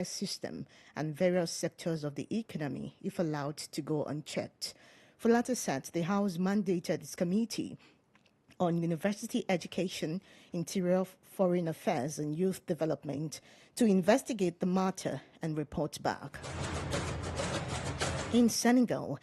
system and various sectors of the economy if allowed to go unchecked. Folata said the House mandated its committee on university education, interior foreign affairs and youth development to investigate the matter and report back. In Senegal,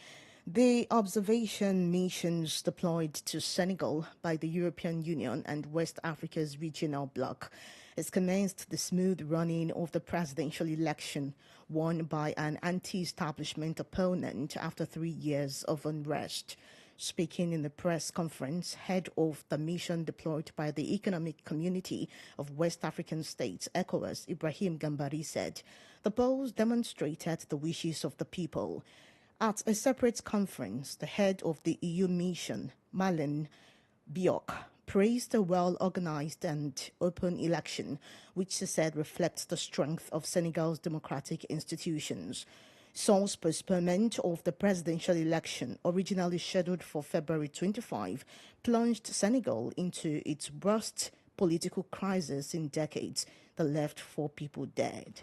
the observation missions deployed to Senegal by the European Union and West Africa's regional bloc has commenced the smooth running of the presidential election won by an anti-establishment opponent after 3 years of unrest. Speaking in the press conference, head of the mission deployed by the Economic Community of West African States, ECOWAS, Ibrahim Gambari, said the polls demonstrated the wishes of the people. At a separate conference, the head of the EU mission, Malin Biok, praised a well-organized and open election, which he said reflects the strength of Senegal's democratic institutions. Seoul's postponement of the presidential election, originally scheduled for February 25, plunged Senegal into its worst political crisis in decades that left 4 people dead.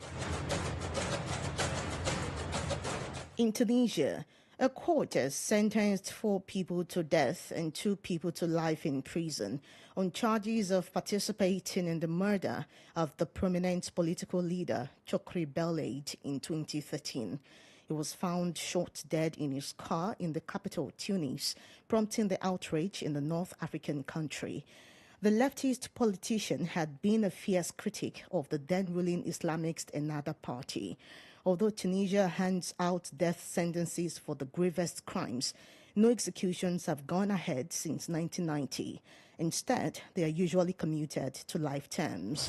In Tunisia, a court has sentenced 4 people to death and 2 people to life in prison on charges of participating in the murder of the prominent political leader Chokri Belaid in 2013. He was found shot dead in his car in the capital, Tunis, prompting the outrage in the North African country. The leftist politician had been a fierce critic of the then-ruling Islamist Ennahda party. Although Tunisia hands out death sentences for the gravest crimes, no executions have gone ahead since 1990. Instead, they are usually commuted to life terms.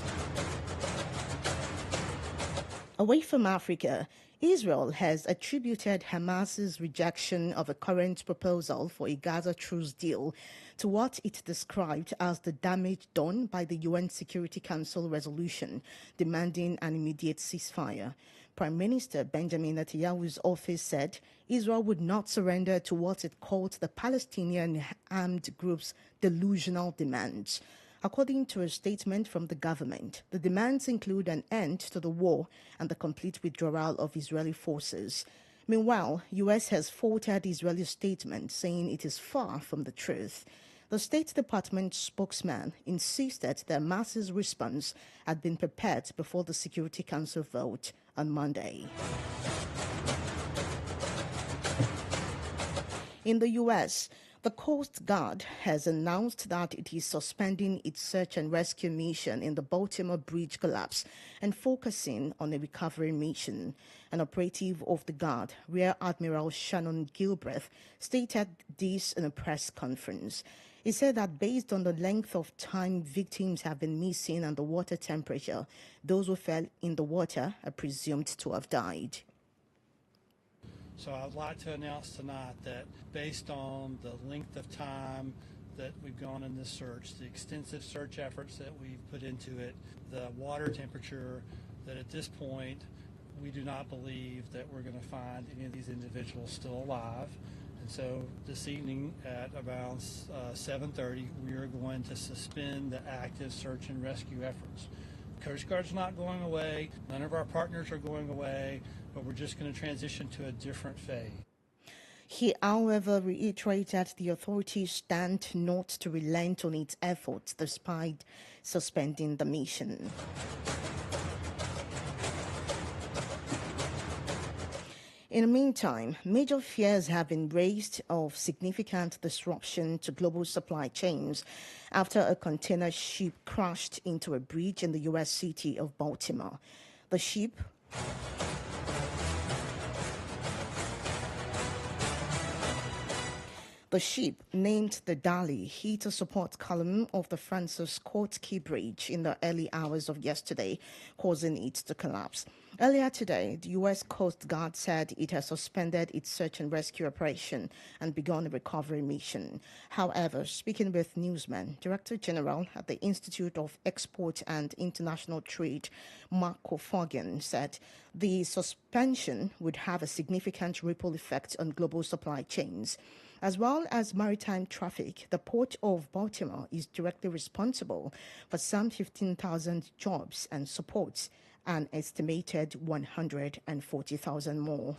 Away from Africa, Israel has attributed Hamas's rejection of a current proposal for a Gaza truce deal to what it described as the damage done by the UN Security Council resolution demanding an immediate ceasefire. Prime Minister Benjamin Netanyahu's office said Israel would not surrender to what it called the Palestinian armed group's delusional demands. According to a statement from the government, the demands include an end to the war and the complete withdrawal of Israeli forces. Meanwhile, U.S. has faulted Israeli statement, saying it is far from the truth. The State Department spokesman insisted that Hamas's response had been prepared before the Security Council vote on Monday. In the U.S., the Coast Guard has announced that it is suspending its search and rescue mission in the Baltimore bridge collapse and focusing on a recovery mission. An operative of the Guard, Rear Admiral Shannon Gilbreth, stated this in a press conference. He said that based on the length of time victims have been missing and the water temperature, those who fell in the water are presumed to have died. So I'd like to announce tonight that based on the length of time that we've gone in this search, the extensive search efforts that we've put into it, the water temperature, that at this point we do not believe that we're going to find any of these individuals still alive. And so this evening at around 7:30, we are going to suspend the active search and rescue efforts. Coast Guard's not going away. None of our partners are going away, but we're just going to transition to a different phase. He, however, reiterated the authorities stand not to relent on its efforts despite suspending the mission. In the meantime, major fears have been raised of significant disruption to global supply chains after a container ship crashed into a bridge in the U.S. city of Baltimore. The ship named the Dali, hit a support column of the Francis Scott Key Bridge in the early hours of yesterday, causing it to collapse. Earlier today, the U.S. Coast Guard said it has suspended its search and rescue operation and begun a recovery mission. However, speaking with newsmen, Director General at the Institute of Export and International Trade, Marco Fogan, said the suspension would have a significant ripple effect on global supply chains. As well as maritime traffic, the Port of Baltimore is directly responsible for some 15,000 jobs and supports an estimated 140,000 more.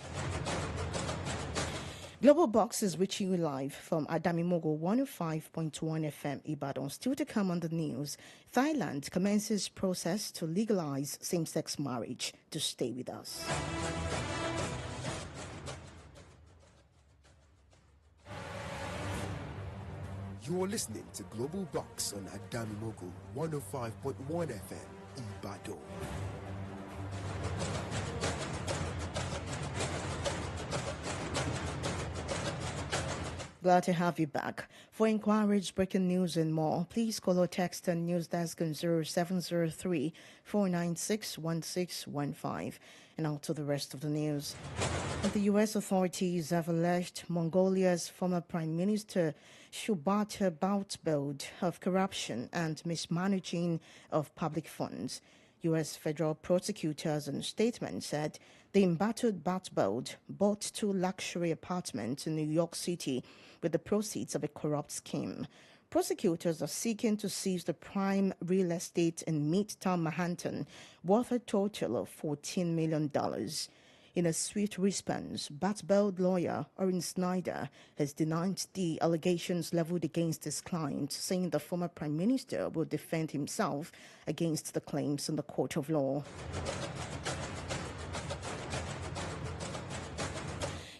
Global Box is reaching you live from Adamimogo 105.1 FM Ibadan. Still to come on the news, Thailand commences process to legalize same-sex marriage. To stay with us. You are listening to Global Box on Adamimogo 105.1 FM Ibadan. Glad to have you back. For inquiries, breaking news, and more, please call or text on News Desk on 0703 496 1615. And now to the rest of the news. The U.S. authorities have alleged Mongolia's former Prime Minister Shubhata Boutbode of corruption and mismanaging of public funds. U.S. federal prosecutors in a statement said the embattled Boutbode bought 2 luxury apartments in New York City with the proceeds of a corrupt scheme. Prosecutors are seeking to seize the prime real estate in Midtown Manhattan, worth a total of $14 million. In a swift response, Boutbode lawyer Orin Snyder has denied the allegations leveled against his client, saying the former prime minister will defend himself against the claims in the court of law.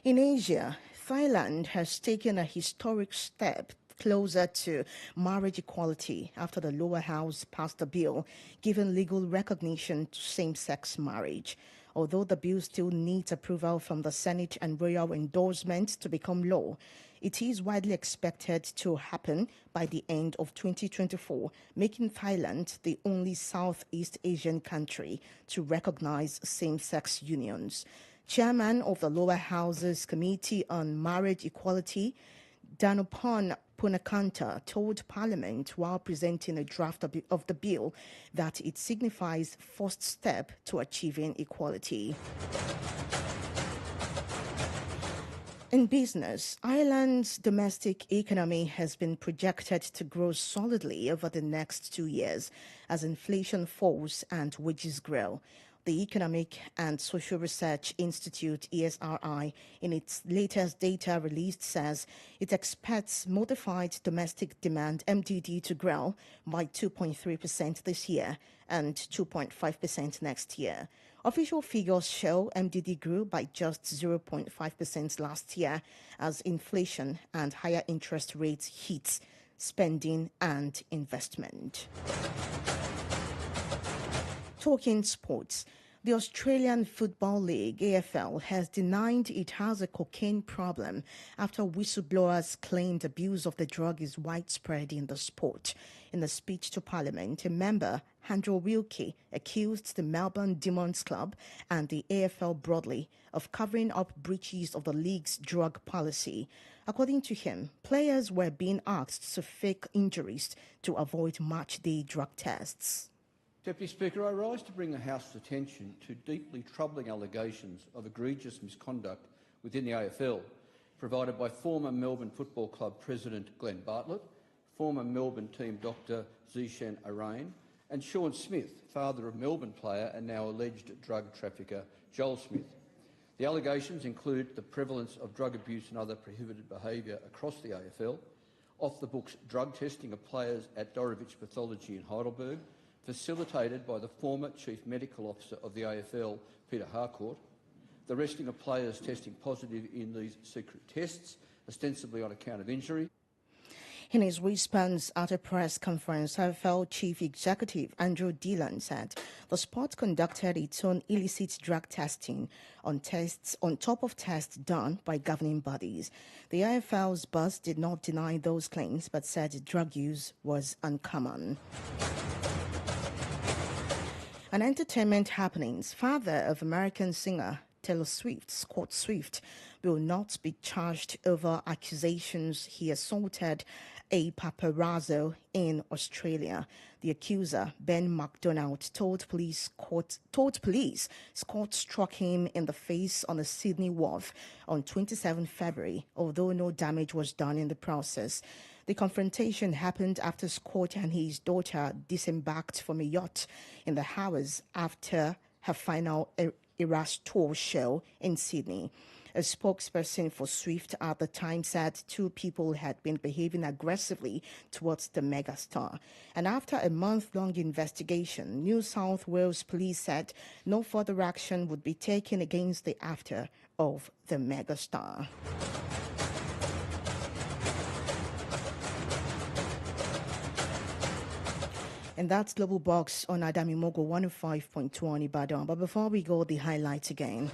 In Asia, Thailand has taken a historic step closer to marriage equality after the lower house passed a bill giving legal recognition to same-sex marriage. Although the bill still needs approval from the Senate and royal endorsement to become law, it is widely expected to happen by the end of 2024, making Thailand the only Southeast Asian country to recognize same-sex unions. Chairman of the Lower House's Committee on Marriage Equality, Danupon Punakanta, told Parliament while presenting a draft of the bill that it signifies first step to achieving equality. In business, Ireland's domestic economy has been projected to grow solidly over the next 2 years as inflation falls and wages grow. The Economic and Social Research Institute, ESRI, in its latest data released says it expects modified domestic demand, MDD, to grow by 2.3% this year and 2.5% next year. Official figures show MDD grew by just 0.5% last year as inflation and higher interest rates hit spending and investment. Talking sports, the Australian Football League, AFL, has denied it has a cocaine problem after whistleblowers claimed abuse of the drug is widespread in the sport. In a speech to Parliament, a member, Andrew Wilkie, accused the Melbourne Demons Club and the AFL broadly of covering up breaches of the league's drug policy. According to him, players were being asked to fake injuries to avoid match-day drug tests. Deputy Speaker, I rise to bring the House's attention to deeply troubling allegations of egregious misconduct within the AFL, provided by former Melbourne Football Club President Glenn Bartlett, former Melbourne team Dr Zishan Arain, and Sean Smith, father of Melbourne player and now alleged drug trafficker Joel Smith. The allegations include the prevalence of drug abuse and other prohibited behaviour across the AFL, off-the-books drug testing of players at Dorevich Pathology in Heidelberg, facilitated by the former Chief Medical Officer of the AFL, Peter Harcourt, the arresting of players testing positive in these secret tests, ostensibly on account of injury. In his response at a press conference, AFL Chief Executive Andrew Dillon said the sport conducted its own illicit drug testing on top of tests done by governing bodies. The AFL's boss did not deny those claims but said drug use was uncommon. An entertainment happenings, father of American singer Taylor Swift, Scott Swift, will not be charged over accusations he assaulted a paparazzo in Australia. The accuser, Ben McDonald, told police Scott struck him in the face on a Sydney wharf on 27 February, although no damage was done in the process. The confrontation happened after Scott and his daughter disembarked from a yacht in the hours after her final Eras Tour show in Sydney. A spokesperson for Swift at the time said two people had been behaving aggressively towards the megastar. And after a month-long investigation, New South Wales police said no further action would be taken against the actor of the megastar. And that's Global Box on Adamimogo 105.2 on IBADAN. But before we go, the highlights again.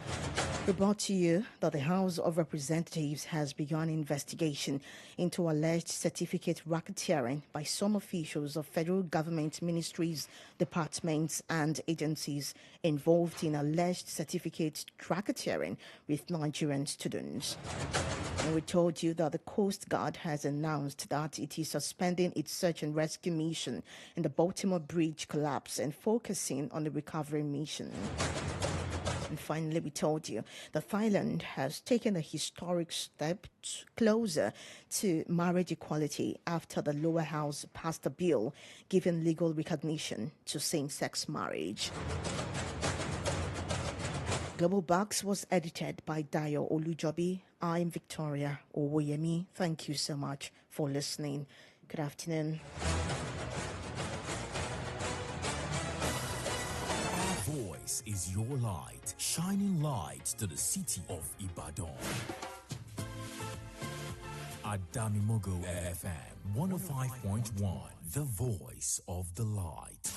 We brought to you that the House of Representatives has begun investigation into alleged certificate racketeering by some officials of federal government ministries, departments and agencies involved in alleged certificate racketeering with Nigerian students. And we told you that the Coast Guard has announced that it is suspending its search and rescue mission in the Baltimore Bridge collapse and focusing on the recovery mission. And finally, we told you that Thailand has taken a historic step closer to marriage equality after the lower house passed a bill giving legal recognition to same-sex marriage. Global Box was edited by Dayo Olujobi. I'm Victoria Owoyemi. Thank you so much for listening. Good afternoon. Voice is your light, shining light to the city of Ibadan. Adamimogo FM 105.1, the voice of the light.